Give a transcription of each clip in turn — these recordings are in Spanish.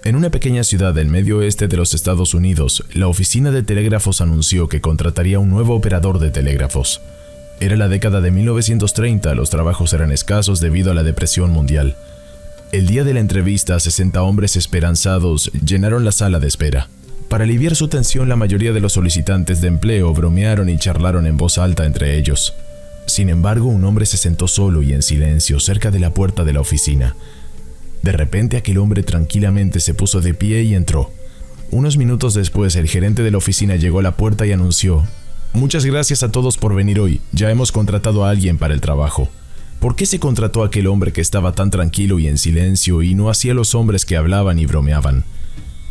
En una pequeña ciudad del medio oeste de los Estados Unidos, la oficina de telégrafos anunció que contrataría un nuevo operador de telégrafos. Era la década de 1930, los trabajos eran escasos debido a la depresión mundial. El día de la entrevista, 60 hombres esperanzados llenaron la sala de espera. Para aliviar su tensión, la mayoría de los solicitantes de empleo bromearon y charlaron en voz alta entre ellos. Sin embargo, un hombre se sentó solo y en silencio cerca de la puerta de la oficina. De repente, aquel hombre tranquilamente se puso de pie y entró. Unos minutos después, el gerente de la oficina llegó a la puerta y anunció: «Muchas gracias a todos por venir hoy. Ya hemos contratado a alguien para el trabajo». ¿Por qué se contrató a aquel hombre que estaba tan tranquilo y en silencio y no hacía los hombres que hablaban y bromeaban?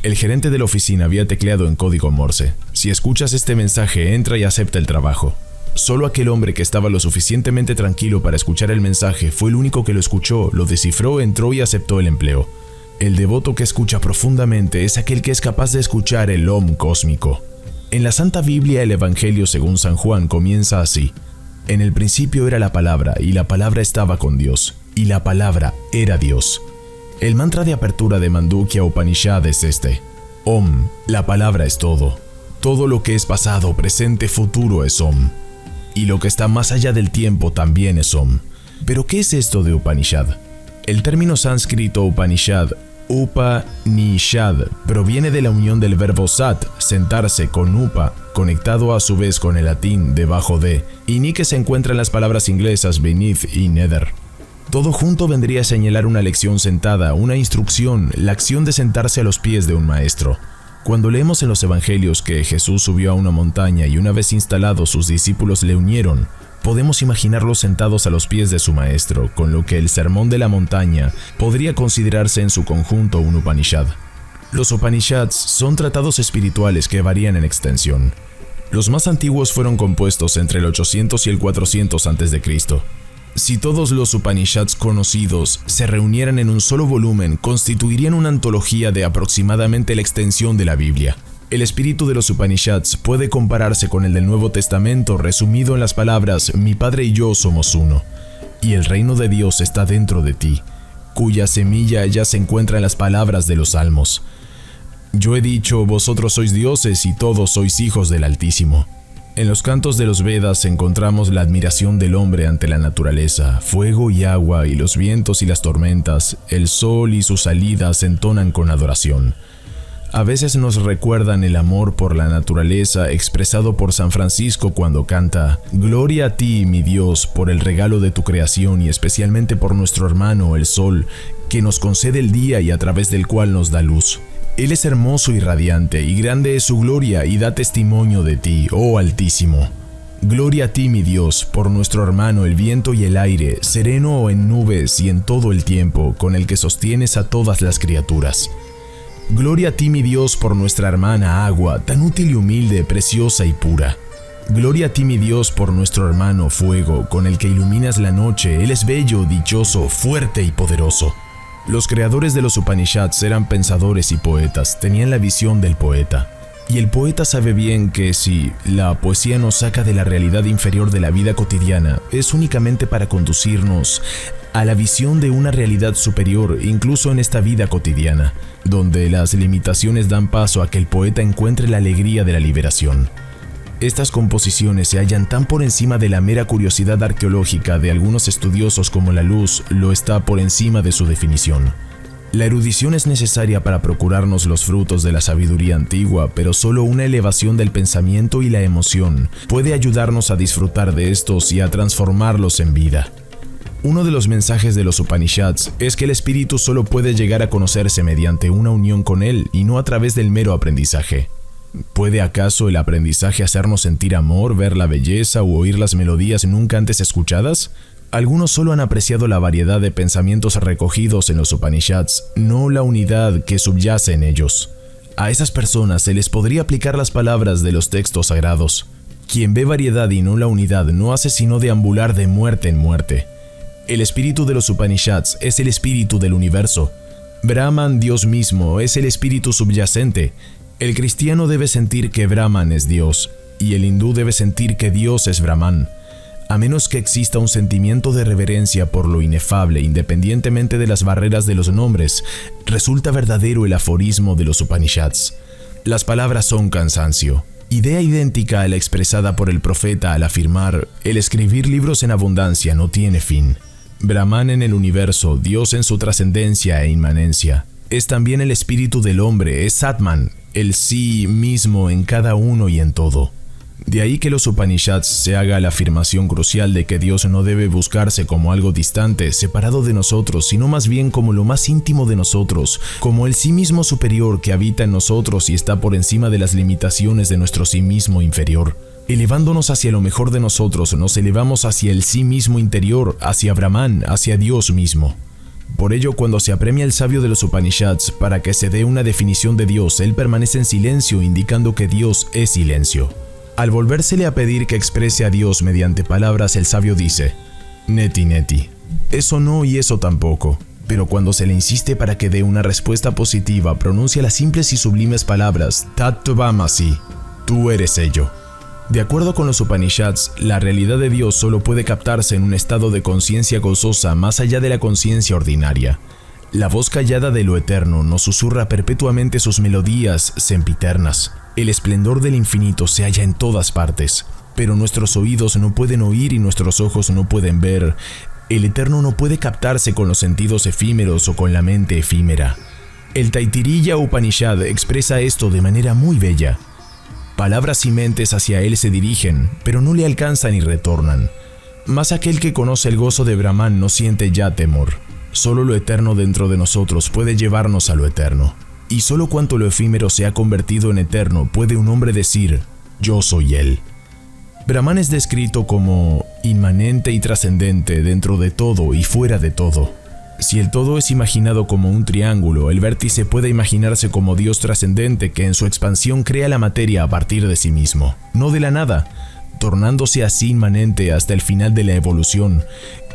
El gerente de la oficina había tecleado en código Morse: «Si escuchas este mensaje, entra y acepta el trabajo». Solo aquel hombre que estaba lo suficientemente tranquilo para escuchar el mensaje fue el único que lo escuchó, lo descifró, entró y aceptó el empleo. El devoto que escucha profundamente es aquel que es capaz de escuchar el Om cósmico. En la Santa Biblia, el Evangelio según San Juan comienza así: «En el principio era la palabra, y la palabra estaba con Dios, y la palabra era Dios». El mantra de apertura de Mandukya Upanishad es este: Om, la palabra es todo. Todo lo que es pasado, presente, futuro es Om. Y lo que está más allá del tiempo también es Om. ¿Pero qué es esto de Upanishad? El término sánscrito Upanishad, Upanishad, proviene de la unión del verbo sat, sentarse, con upa, conectado a su vez con el latín, debajo de, y ni que se encuentra en las palabras inglesas beneath y nether. Todo junto vendría a señalar una lección sentada, una instrucción, la acción de sentarse a los pies de un maestro. Cuando leemos en los evangelios que Jesús subió a una montaña y una vez instalados sus discípulos le unieron, podemos imaginarlos sentados a los pies de su maestro, con lo que el sermón de la montaña podría considerarse en su conjunto un Upanishad. Los Upanishads son tratados espirituales que varían en extensión. Los más antiguos fueron compuestos entre el 800 y el 400 a.C. Si todos los Upanishads conocidos se reunieran en un solo volumen, constituirían una antología de aproximadamente la extensión de la Biblia. El espíritu de los Upanishads puede compararse con el del Nuevo Testamento, resumido en las palabras: «Mi Padre y yo somos uno, y el reino de Dios está dentro de ti», cuya semilla ya se encuentra en las palabras de los Salmos: «Yo he dicho, vosotros sois dioses y todos sois hijos del Altísimo». En los cantos de los Vedas encontramos la admiración del hombre ante la naturaleza, fuego y agua y los vientos y las tormentas, el sol y sus salidas entonan con adoración. A veces nos recuerdan el amor por la naturaleza expresado por San Francisco cuando canta: «Gloria a ti, mi Dios, por el regalo de tu creación y especialmente por nuestro hermano, el sol, que nos concede el día y a través del cual nos da luz. Él es hermoso y radiante, y grande es su gloria, y da testimonio de ti, oh Altísimo. Gloria a ti, mi Dios, por nuestro hermano el viento y el aire, sereno en nubes y en todo el tiempo, con el que sostienes a todas las criaturas. Gloria a ti, mi Dios, por nuestra hermana agua, tan útil y humilde, preciosa y pura. Gloria a ti, mi Dios, por nuestro hermano fuego, con el que iluminas la noche. Él es bello, dichoso, fuerte y poderoso». Los creadores de los Upanishads eran pensadores y poetas, tenían la visión del poeta. Y el poeta sabe bien que si la poesía nos saca de la realidad inferior de la vida cotidiana, es únicamente para conducirnos a la visión de una realidad superior, incluso en esta vida cotidiana, donde las limitaciones dan paso a que el poeta encuentre la alegría de la liberación. Estas composiciones se hallan tan por encima de la mera curiosidad arqueológica de algunos estudiosos como la luz lo está por encima de su definición. La erudición es necesaria para procurarnos los frutos de la sabiduría antigua, pero solo una elevación del pensamiento y la emoción puede ayudarnos a disfrutar de estos y a transformarlos en vida. Uno de los mensajes de los Upanishads es que el espíritu solo puede llegar a conocerse mediante una unión con él y no a través del mero aprendizaje. ¿Puede acaso el aprendizaje hacernos sentir amor, ver la belleza u oír las melodías nunca antes escuchadas? Algunos solo han apreciado la variedad de pensamientos recogidos en los Upanishads, no la unidad que subyace en ellos. A esas personas se les podría aplicar las palabras de los textos sagrados: «Quien ve variedad y no la unidad no hace sino deambular de muerte en muerte». El espíritu de los Upanishads es el espíritu del universo. Brahman, Dios mismo, es el espíritu subyacente. El cristiano debe sentir que Brahman es Dios, y el hindú debe sentir que Dios es Brahman. A menos que exista un sentimiento de reverencia por lo inefable, independientemente de las barreras de los nombres, resulta verdadero el aforismo de los Upanishads. Las palabras son cansancio. Idea idéntica a la expresada por el profeta al afirmar: el escribir libros en abundancia no tiene fin. Brahman en el universo, Dios en su trascendencia e inmanencia. Es también el espíritu del hombre, es Atman, el sí mismo en cada uno y en todo. De ahí que los Upanishads se haga la afirmación crucial de que Dios no debe buscarse como algo distante, separado de nosotros, sino más bien como lo más íntimo de nosotros, como el sí mismo superior que habita en nosotros y está por encima de las limitaciones de nuestro sí mismo inferior. Elevándonos hacia lo mejor de nosotros, nos elevamos hacia el sí mismo interior, hacia Brahman, hacia Dios mismo. Por ello, cuando se apremia el sabio de los Upanishads para que se dé una definición de Dios, él permanece en silencio, indicando que Dios es silencio. Al volvérsele a pedir que exprese a Dios mediante palabras, el sabio dice: neti neti, eso no y eso tampoco. Pero cuando se le insiste para que dé una respuesta positiva, pronuncia las simples y sublimes palabras Tat Tvamasi, tú eres ello. De acuerdo con los Upanishads, la realidad de Dios solo puede captarse en un estado de conciencia gozosa más allá de la conciencia ordinaria. La voz callada de lo eterno nos susurra perpetuamente sus melodías sempiternas. El esplendor del infinito se halla en todas partes, pero nuestros oídos no pueden oír y nuestros ojos no pueden ver. El eterno no puede captarse con los sentidos efímeros o con la mente efímera. El Taittiriya Upanishad expresa esto de manera muy bella. Palabras y mentes hacia él se dirigen, pero no le alcanzan y retornan. Mas aquel que conoce el gozo de Brahman no siente ya temor. Solo lo eterno dentro de nosotros puede llevarnos a lo eterno. Y solo cuanto lo efímero se ha convertido en eterno puede un hombre decir: yo soy él. Brahman es descrito como inmanente y trascendente dentro de todo y fuera de todo. Si el todo es imaginado como un triángulo, el vértice puede imaginarse como Dios trascendente que en su expansión crea la materia a partir de sí mismo, no de la nada, tornándose así inmanente hasta el final de la evolución,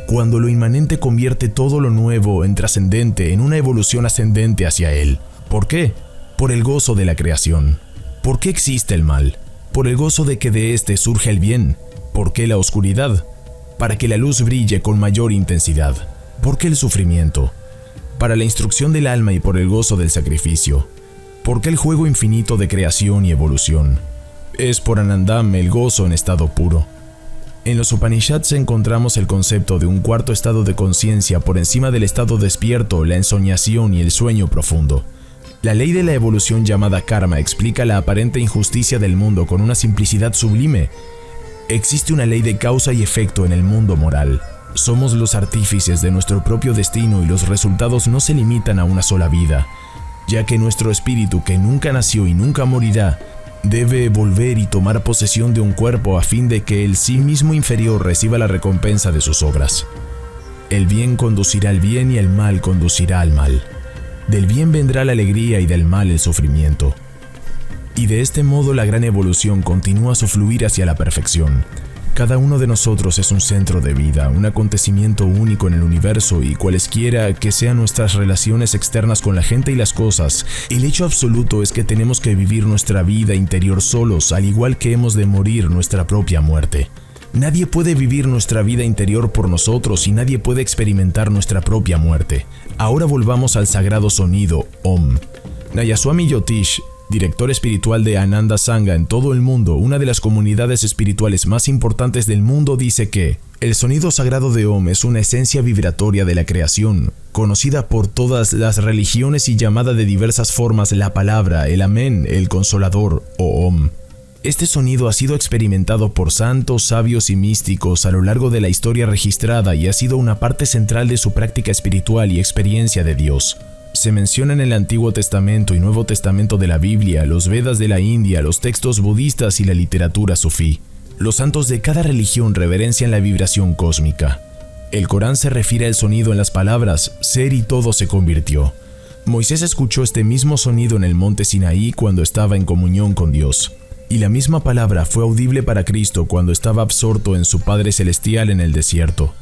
cuando lo inmanente convierte todo lo nuevo en trascendente en una evolución ascendente hacia él. ¿Por qué? Por el gozo de la creación. ¿Por qué existe el mal? Por el gozo de que de éste surge el bien. ¿Por qué la oscuridad? Para que la luz brille con mayor intensidad. ¿Por qué el sufrimiento? Para la instrucción del alma y por el gozo del sacrificio. ¿Por qué el juego infinito de creación y evolución? Es por Anandam el gozo en estado puro. En los Upanishads encontramos el concepto de un cuarto estado de conciencia por encima del estado despierto, la ensoñación y el sueño profundo. La ley de la evolución llamada karma explica la aparente injusticia del mundo con una simplicidad sublime. Existe una ley de causa y efecto en el mundo moral. Somos los artífices de nuestro propio destino y los resultados no se limitan a una sola vida, ya que nuestro espíritu, que nunca nació y nunca morirá, debe volver y tomar posesión de un cuerpo a fin de que el sí mismo inferior reciba la recompensa de sus obras. El bien conducirá al bien y el mal conducirá al mal. Del bien vendrá la alegría y del mal el sufrimiento. Y de este modo la gran evolución continúa su fluir hacia la perfección. Cada uno de nosotros es un centro de vida, un acontecimiento único en el universo y cualesquiera que sean nuestras relaciones externas con la gente y las cosas, el hecho absoluto es que tenemos que vivir nuestra vida interior solos, al igual que hemos de morir nuestra propia muerte. Nadie puede vivir nuestra vida interior por nosotros y nadie puede experimentar nuestra propia muerte. Ahora volvamos al sagrado sonido Om. Nayaswami Yotish, director espiritual de Ananda Sangha en todo el mundo, una de las comunidades espirituales más importantes del mundo, dice que el sonido sagrado de Om es una esencia vibratoria de la creación, conocida por todas las religiones y llamada de diversas formas la palabra, el amén, el consolador o Om. Este sonido ha sido experimentado por santos, sabios y místicos a lo largo de la historia registrada y ha sido una parte central de su práctica espiritual y experiencia de Dios. Se menciona en el Antiguo Testamento y Nuevo Testamento de la Biblia, los Vedas de la India, los textos budistas y la literatura sufí. Los santos de cada religión reverencian la vibración cósmica. El Corán se refiere al sonido en las palabras «ser y todo se convirtió». Moisés escuchó este mismo sonido en el monte Sinaí cuando estaba en comunión con Dios. Y la misma palabra fue audible para Cristo cuando estaba absorto en su Padre Celestial en el desierto.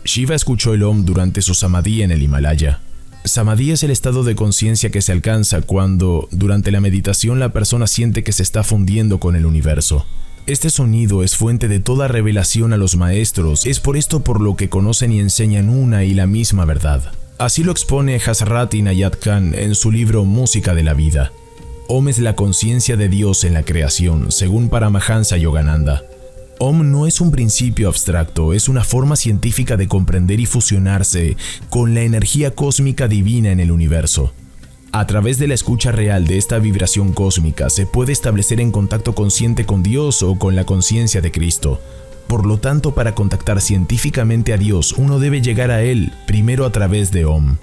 Shiva escuchó el Om durante su Samadhi en el Himalaya. Samadhi es el estado de conciencia que se alcanza cuando, durante la meditación, la persona siente que se está fundiendo con el universo. Este sonido es fuente de toda revelación a los maestros, es por esto por lo que conocen y enseñan una y la misma verdad. Así lo expone Hazrat Inayat Khan en su libro Música de la Vida. Om es la conciencia de Dios en la creación, según Paramahansa Yogananda. Om no es un principio abstracto, es una forma científica de comprender y fusionarse con la energía cósmica divina en el universo. A través de la escucha real de esta vibración cósmica se puede establecer en contacto consciente con Dios o con la conciencia de Cristo. Por lo tanto, para contactar científicamente a Dios, uno debe llegar a Él primero a través de Om.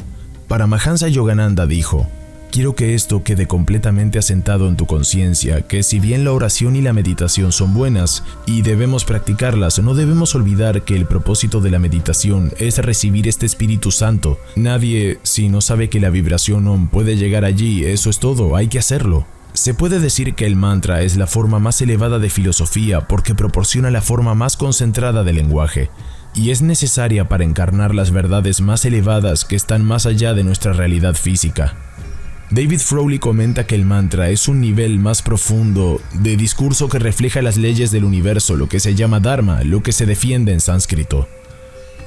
Paramahansa Yogananda dijo: quiero que esto quede completamente asentado en tu conciencia, que si bien la oración y la meditación son buenas y debemos practicarlas, no debemos olvidar que el propósito de la meditación es recibir este Espíritu Santo. Nadie, si no sabe que la vibración Om puede llegar allí, eso es todo, hay que hacerlo. Se puede decir que el mantra es la forma más elevada de filosofía porque proporciona la forma más concentrada del lenguaje, y es necesaria para encarnar las verdades más elevadas que están más allá de nuestra realidad física. David Frawley comenta que el mantra es un nivel más profundo de discurso que refleja las leyes del universo, lo que se llama Dharma, lo que se defiende en sánscrito.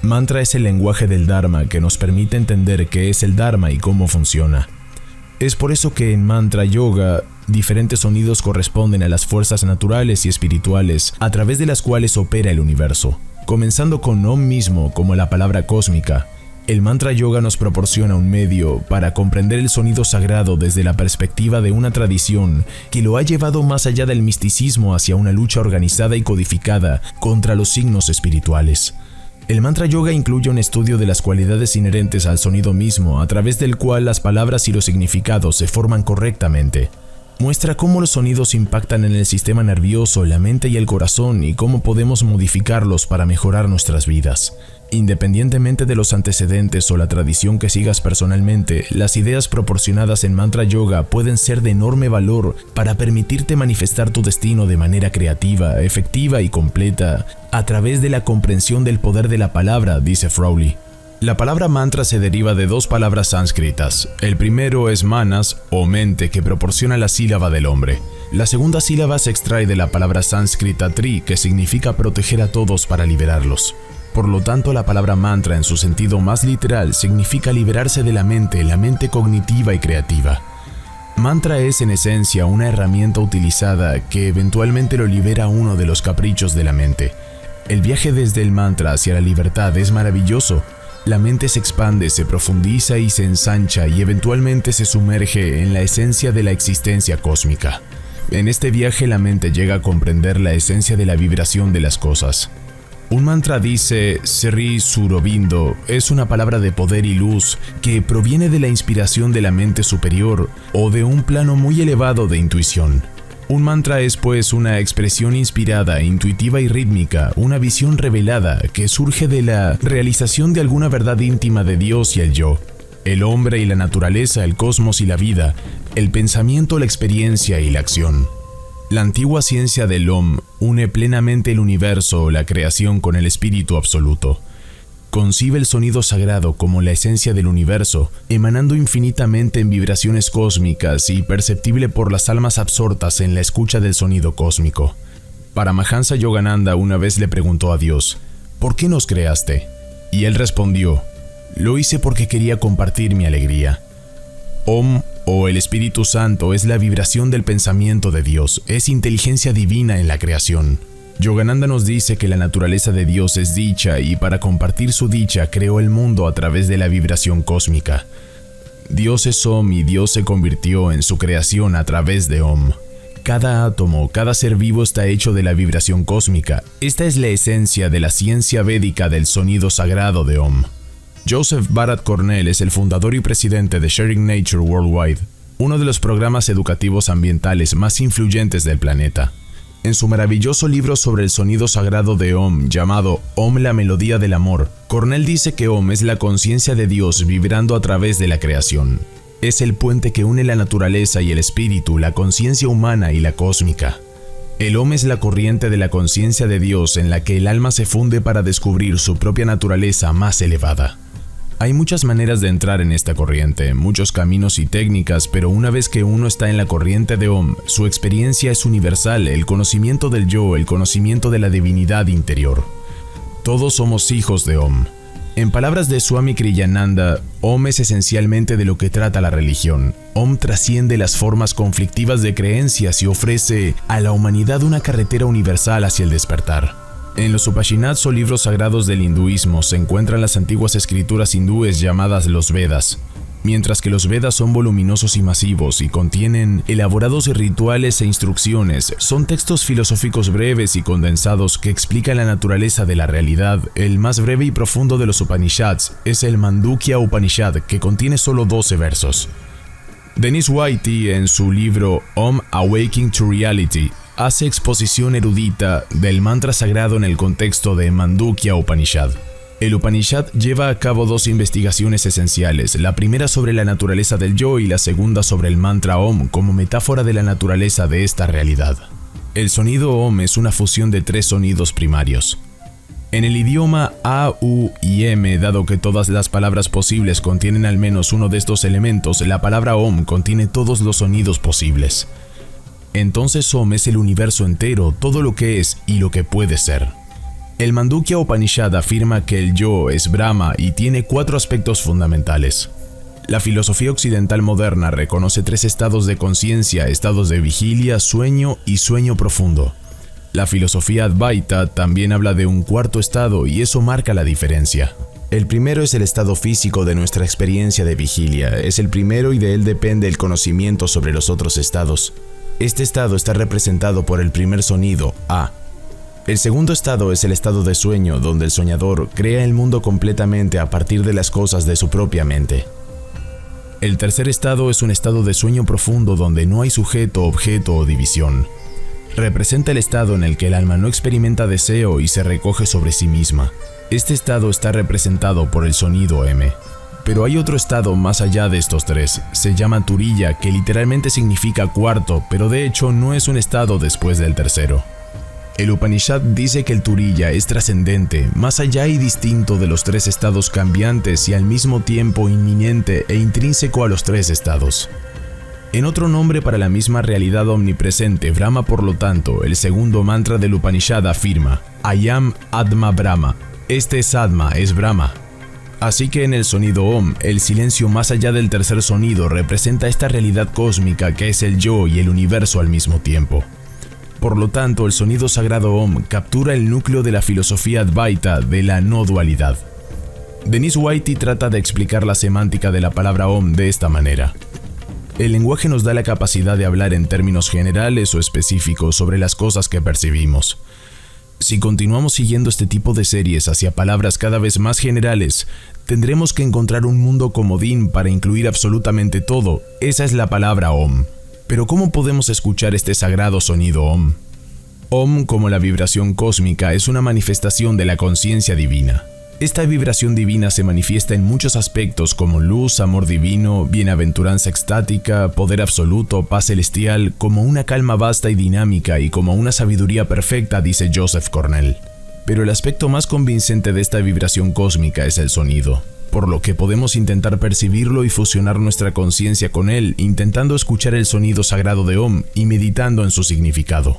Mantra es el lenguaje del Dharma que nos permite entender qué es el Dharma y cómo funciona. Es por eso que en mantra yoga, diferentes sonidos corresponden a las fuerzas naturales y espirituales a través de las cuales opera el universo. Comenzando con Om mismo como la palabra cósmica, el mantra yoga nos proporciona un medio para comprender el sonido sagrado desde la perspectiva de una tradición que lo ha llevado más allá del misticismo hacia una lucha organizada y codificada contra los signos espirituales. El mantra yoga incluye un estudio de las cualidades inherentes al sonido mismo, a través del cual las palabras y los significados se forman correctamente. Muestra cómo los sonidos impactan en el sistema nervioso, la mente y el corazón y cómo podemos modificarlos para mejorar nuestras vidas. Independientemente de los antecedentes o la tradición que sigas personalmente, las ideas proporcionadas en mantra yoga pueden ser de enorme valor para permitirte manifestar tu destino de manera creativa, efectiva y completa a través de la comprensión del poder de la palabra, dice Frawley. La palabra mantra se deriva de dos palabras sánscritas. El primero es manas o mente, que proporciona la sílaba del hombre. La segunda sílaba se extrae de la palabra sánscrita tri, que significa proteger a todos para liberarlos. Por lo tanto, la palabra mantra en su sentido más literal significa liberarse de la mente cognitiva y creativa. Mantra es en esencia una herramienta utilizada que eventualmente lo libera a uno de los caprichos de la mente. El viaje desde el mantra hacia la libertad es maravilloso. La mente se expande, se profundiza y se ensancha y eventualmente se sumerge en la esencia de la existencia cósmica. En este viaje la mente llega a comprender la esencia de la vibración de las cosas. Un mantra dice Sri Surobindo, es una palabra de poder y luz que proviene de la inspiración de la mente superior o de un plano muy elevado de intuición. Un mantra es pues una expresión inspirada, intuitiva y rítmica, una visión revelada que surge de la realización de alguna verdad íntima de Dios y el yo, el hombre y la naturaleza, el cosmos y la vida, el pensamiento, la experiencia y la acción. La antigua ciencia del Om une plenamente el universo o la creación con el espíritu absoluto. Concibe el sonido sagrado como la esencia del universo, emanando infinitamente en vibraciones cósmicas y perceptible por las almas absortas en la escucha del sonido cósmico. Paramahansa Yogananda una vez le preguntó a Dios, ¿por qué nos creaste? Y él respondió, lo hice porque quería compartir mi alegría. Om o el Espíritu Santo es la vibración del pensamiento de Dios, es inteligencia divina en la creación. Yogananda nos dice que la naturaleza de Dios es dicha y para compartir su dicha creó el mundo a través de la vibración cósmica. Dios es Om y Dios se convirtió en su creación a través de Om. Cada átomo, cada ser vivo está hecho de la vibración cósmica. Esta es la esencia de la ciencia védica del sonido sagrado de Om. Joseph Bharat Cornell es el fundador y presidente de Sharing Nature Worldwide, uno de los programas educativos ambientales más influyentes del planeta. En su maravilloso libro sobre el sonido sagrado de Om, llamado Om, la melodía del amor, Cornell dice que Om es la conciencia de Dios vibrando a través de la creación. Es el puente que une la naturaleza y el espíritu, la conciencia humana y la cósmica. El Om es la corriente de la conciencia de Dios en la que el alma se funde para descubrir su propia naturaleza más elevada. Hay muchas maneras de entrar en esta corriente, muchos caminos y técnicas, pero una vez que uno está en la corriente de Om, su experiencia es universal, el conocimiento del yo, el conocimiento de la divinidad interior. Todos somos hijos de Om. En palabras de Swami Kriyananda, Om es esencialmente de lo que trata la religión. Om trasciende las formas conflictivas de creencias y ofrece a la humanidad una carretera universal hacia el despertar. En los Upanishads o libros sagrados del hinduismo se encuentran las antiguas escrituras hindúes llamadas los Vedas. Mientras que los Vedas son voluminosos y masivos y contienen elaborados rituales e instrucciones, son textos filosóficos breves y condensados que explican la naturaleza de la realidad. El más breve y profundo de los Upanishads es el Mandukya Upanishad, que contiene solo 12 versos. Dennis Whitey, en su libro Om Awakening to Reality, hace exposición erudita del mantra sagrado en el contexto de Mandukya Upanishad. El Upanishad lleva a cabo 2 investigaciones esenciales, la primera sobre la naturaleza del yo y la segunda sobre el mantra Om como metáfora de la naturaleza de esta realidad. El sonido Om es una fusión de 3 sonidos primarios. En el idioma A, U y M, dado que todas las palabras posibles contienen al menos uno de estos elementos, la palabra Om contiene todos los sonidos posibles. Entonces Om es el universo entero, todo lo que es y lo que puede ser. El Mandukya Upanishad afirma que el yo es Brahma y tiene 4 aspectos fundamentales. La filosofía occidental moderna reconoce 3 estados de conciencia, estados de vigilia, sueño y sueño profundo. La filosofía Advaita también habla de un 4º estado y eso marca la diferencia. El primero es el estado físico de nuestra experiencia de vigilia, es el primero y de él depende el conocimiento sobre los otros estados. Este estado está representado por el primer sonido, A. El segundo estado es el estado de sueño, donde el soñador crea el mundo completamente a partir de las cosas de su propia mente. El tercer estado es un estado de sueño profundo donde no hay sujeto, objeto o división. Representa el estado en el que el alma no experimenta deseo y se recoge sobre sí misma. Este estado está representado por el sonido M. Pero hay otro estado más allá de estos 3, se llama Turiya, que literalmente significa cuarto, pero de hecho no es un estado después del tercero. El Upanishad dice que el Turiya es trascendente, más allá y distinto de los 3 estados cambiantes y al mismo tiempo inminente e intrínseco a los 3 estados. En otro nombre para la misma realidad omnipresente, Brahma, por lo tanto, el segundo mantra del Upanishad afirma, Ayam Atma Brahma, este es Atma, es Brahma. Así que en el sonido Om, el silencio más allá del tercer sonido representa esta realidad cósmica que es el yo y el universo al mismo tiempo. Por lo tanto, el sonido sagrado Om captura el núcleo de la filosofía Advaita de la no dualidad. Dennis Whitey trata de explicar la semántica de la palabra Om de esta manera. El lenguaje nos da la capacidad de hablar en términos generales o específicos sobre las cosas que percibimos. Si continuamos siguiendo este tipo de series hacia palabras cada vez más generales, tendremos que encontrar un mundo comodín para incluir absolutamente todo. Esa es la palabra Om. Pero ¿cómo podemos escuchar este sagrado sonido Om? Om, como la vibración cósmica, es una manifestación de la conciencia divina. Esta vibración divina se manifiesta en muchos aspectos como luz, amor divino, bienaventuranza extática, poder absoluto, paz celestial, como una calma vasta y dinámica y como una sabiduría perfecta, dice Joseph Cornell. Pero el aspecto más convincente de esta vibración cósmica es el sonido, por lo que podemos intentar percibirlo y fusionar nuestra conciencia con él, intentando escuchar el sonido sagrado de Om y meditando en su significado.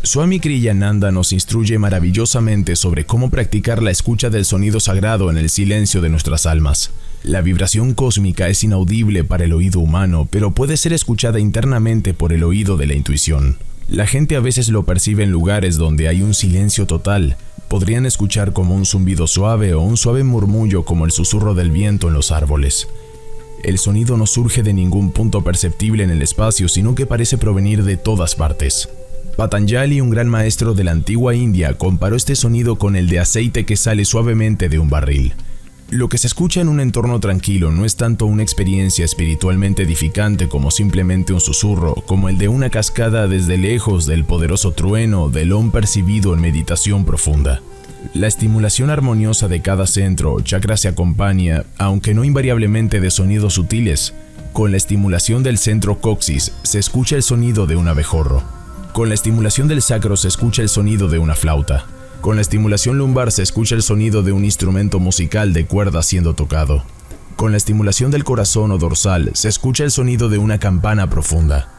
Swami Kriyananda nos instruye maravillosamente sobre cómo practicar la escucha del sonido sagrado en el silencio de nuestras almas. La vibración cósmica es inaudible para el oído humano, pero puede ser escuchada internamente por el oído de la intuición. La gente a veces lo percibe en lugares donde hay un silencio total. Podrían escuchar como un zumbido suave o un suave murmullo como el susurro del viento en los árboles. El sonido no surge de ningún punto perceptible en el espacio, sino que parece provenir de todas partes. Patanjali, un gran maestro de la antigua India, comparó este sonido con el de aceite que sale suavemente de un barril. Lo que se escucha en un entorno tranquilo no es tanto una experiencia espiritualmente edificante como simplemente un susurro, como el de una cascada desde lejos del poderoso trueno del Om percibido en meditación profunda. La estimulación armoniosa de cada centro o chakra se acompaña, aunque no invariablemente de sonidos sutiles. Con la estimulación del centro coxis se escucha el sonido de un abejorro. Con la estimulación del sacro se escucha el sonido de una flauta. Con la estimulación lumbar se escucha el sonido de un instrumento musical de cuerda siendo tocado. Con la estimulación del corazón o dorsal se escucha el sonido de una campana profunda.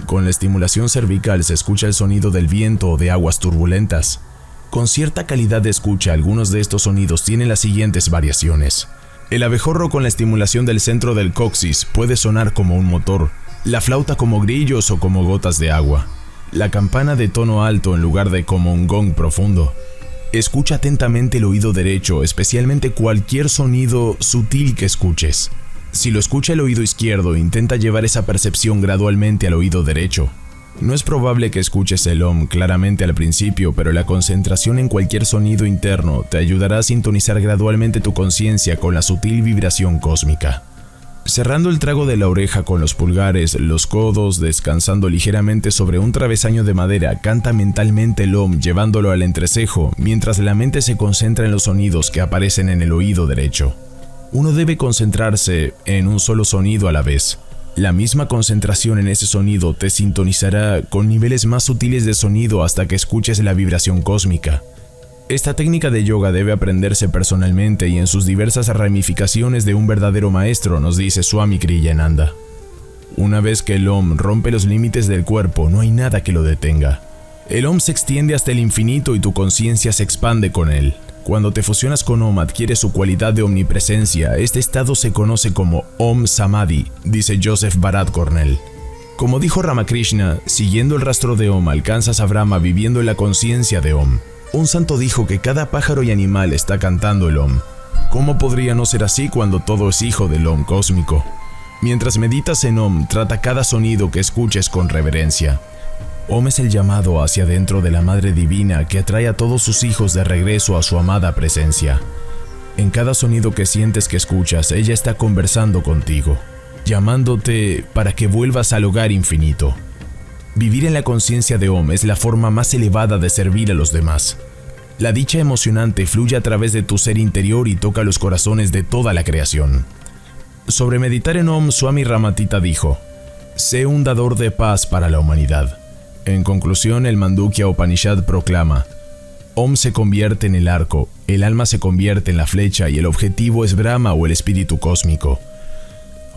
Con la estimulación cervical se escucha el sonido del viento o de aguas turbulentas. Con cierta calidad de escucha, algunos de estos sonidos tienen las siguientes variaciones. El abejorro con la estimulación del centro del coxis puede sonar como un motor, la flauta como grillos o como gotas de agua, la campana de tono alto en lugar de como un gong profundo. Escucha atentamente el oído derecho, especialmente cualquier sonido sutil que escuches. Si lo escucha el oído izquierdo, intenta llevar esa percepción gradualmente al oído derecho. No es probable que escuches el Om claramente al principio, pero la concentración en cualquier sonido interno te ayudará a sintonizar gradualmente tu conciencia con la sutil vibración cósmica. Cerrando el trago de la oreja con los pulgares, los codos, descansando ligeramente sobre un travesaño de madera, canta mentalmente el Om llevándolo al entrecejo, mientras la mente se concentra en los sonidos que aparecen en el oído derecho. Uno debe concentrarse en un solo sonido a la vez. La misma concentración en ese sonido te sintonizará con niveles más sutiles de sonido hasta que escuches la vibración cósmica. Esta técnica de yoga debe aprenderse personalmente y en sus diversas ramificaciones de un verdadero maestro, nos dice Swami Kriyananda. Una vez que el Om rompe los límites del cuerpo, no hay nada que lo detenga. El Om se extiende hasta el infinito y tu conciencia se expande con él. Cuando te fusionas con Om, adquiere su cualidad de omnipresencia. Este estado se conoce como Om Samadhi, dice Joseph Bharat Cornell. Como dijo Ramakrishna, siguiendo el rastro de Om alcanzas a Brahma viviendo en la conciencia de Om. Un santo dijo que cada pájaro y animal está cantando el Om. ¿Cómo podría no ser así cuando todo es hijo del Om cósmico? Mientras meditas en Om, trata cada sonido que escuches con reverencia. Om es el llamado hacia dentro de la Madre Divina que atrae a todos sus hijos de regreso a su amada presencia. En cada sonido que sientes que escuchas, ella está conversando contigo, llamándote para que vuelvas al hogar infinito. Vivir en la conciencia de Om es la forma más elevada de servir a los demás. La dicha emocionante fluye a través de tu ser interior y toca los corazones de toda la creación. Sobre meditar en Om, Swami Ramatita dijo: sé un dador de paz para la humanidad. En conclusión, el Mandukya Upanishad proclama: Om se convierte en el arco, el alma se convierte en la flecha y el objetivo es Brahma o el espíritu cósmico.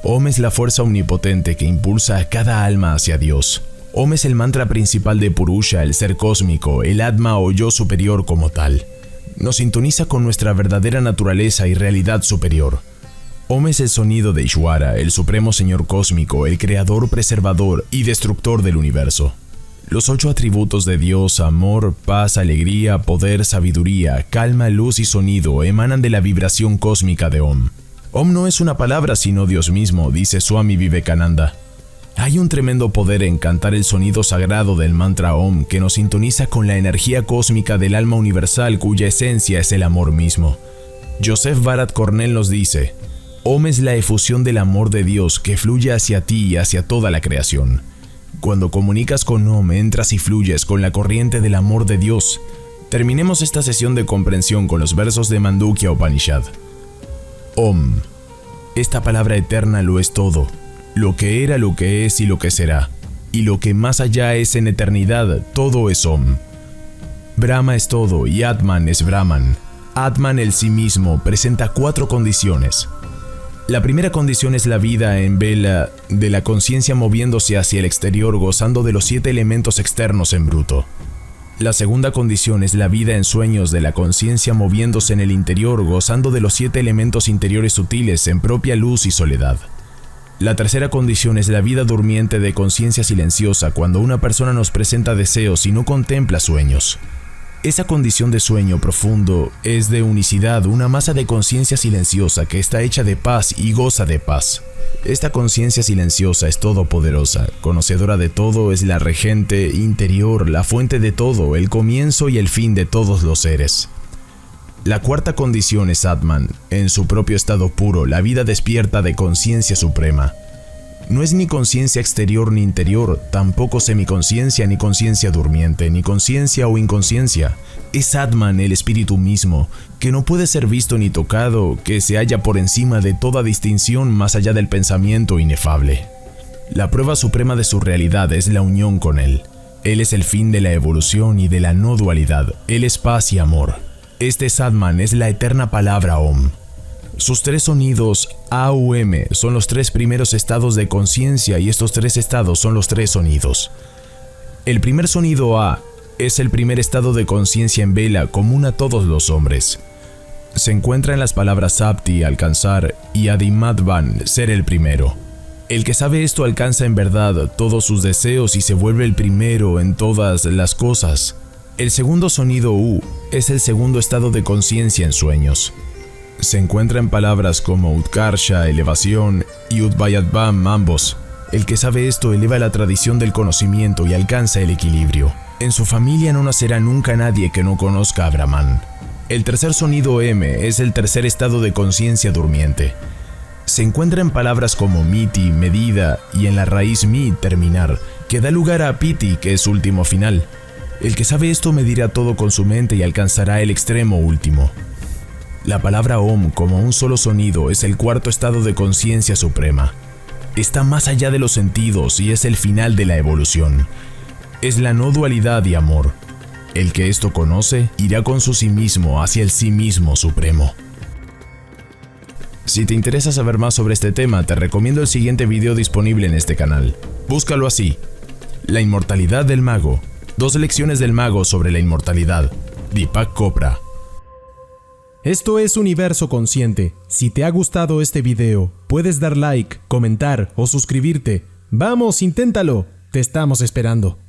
Om es la fuerza omnipotente que impulsa a cada alma hacia Dios. Om es el mantra principal de Purusha, el ser cósmico, el Atma o yo superior como tal. Nos sintoniza con nuestra verdadera naturaleza y realidad superior. Om es el sonido de Ishvara, el supremo señor cósmico, el creador, preservador y destructor del universo. Los 8 atributos de Dios, amor, paz, alegría, poder, sabiduría, calma, luz y sonido, emanan de la vibración cósmica de Om. Om no es una palabra sino Dios mismo, dice Swami Vivekananda. Hay un tremendo poder en cantar el sonido sagrado del mantra Om que nos sintoniza con la energía cósmica del alma universal cuya esencia es el amor mismo. Joseph Bharat Cornell nos dice: Om es la efusión del amor de Dios que fluye hacia ti y hacia toda la creación. Cuando comunicas con Om, entras y fluyes con la corriente del amor de Dios. Terminemos esta sesión de comprensión con los versos de Mandukya Upanishad. Om. Esta palabra eterna lo es todo, lo que era, lo que es y lo que será. Y lo que más allá es en eternidad, todo es Om. Brahma es todo y Atman es Brahman. Atman, el sí mismo, presenta 4 condiciones. La primera condición es la vida en vela de la conciencia moviéndose hacia el exterior gozando de los 7 elementos externos en bruto. La segunda condición es la vida en sueños de la conciencia moviéndose en el interior gozando de los 7 elementos interiores sutiles en propia luz y soledad. La tercera condición es la vida durmiente de conciencia silenciosa cuando una persona nos presenta deseos y no contempla sueños. Esa condición de sueño profundo es de unicidad, una masa de conciencia silenciosa que está hecha de paz y goza de paz. Esta conciencia silenciosa es todopoderosa, conocedora de todo, es la regente interior, la fuente de todo, el comienzo y el fin de todos los seres. La cuarta condición es Atman, en su propio estado puro, la vida despierta de conciencia suprema. No es ni conciencia exterior ni interior, tampoco semiconciencia ni conciencia durmiente, ni conciencia o inconsciencia. Es Atman, el espíritu mismo, que no puede ser visto ni tocado, que se halla por encima de toda distinción más allá del pensamiento inefable. La prueba suprema de su realidad es la unión con él. Él es el fin de la evolución y de la no dualidad. Él es paz y amor. Este Satman es la eterna palabra Om. Sus tres sonidos AUM son los tres primeros estados de conciencia y estos tres estados son los tres sonidos. El primer sonido A es el primer estado de conciencia en vela común a todos los hombres. Se encuentra en las palabras Sapti, alcanzar, y Adimadvan, ser el primero. El que sabe esto alcanza en verdad todos sus deseos y se vuelve el primero en todas las cosas. El segundo sonido U es el segundo estado de conciencia en sueños. Se encuentra en palabras como Utkarsha, elevación, y Udvayadvam, ambos. El que sabe esto eleva la tradición del conocimiento y alcanza el equilibrio. En su familia no nacerá nunca nadie que no conozca a Brahman. El tercer sonido M es el tercer estado de conciencia durmiente. Se encuentra en palabras como miti, medida, y en la raíz mi, terminar, que da lugar a piti, que es último final. El que sabe esto medirá todo con su mente y alcanzará el extremo último. La palabra Om como un solo sonido es el cuarto estado de conciencia suprema. Está más allá de los sentidos y es el final de la evolución. Es la no dualidad y amor. El que esto conoce irá con su sí mismo hacia el sí mismo supremo. Si te interesa saber más sobre este tema, te recomiendo el siguiente video disponible en este canal. Búscalo así: La inmortalidad del mago. 2 lecciones del mago sobre la inmortalidad. Deepak Chopra. Esto es Universo Consciente. Si te ha gustado este video, puedes dar like, comentar o suscribirte. ¡Vamos, inténtalo! Te estamos esperando.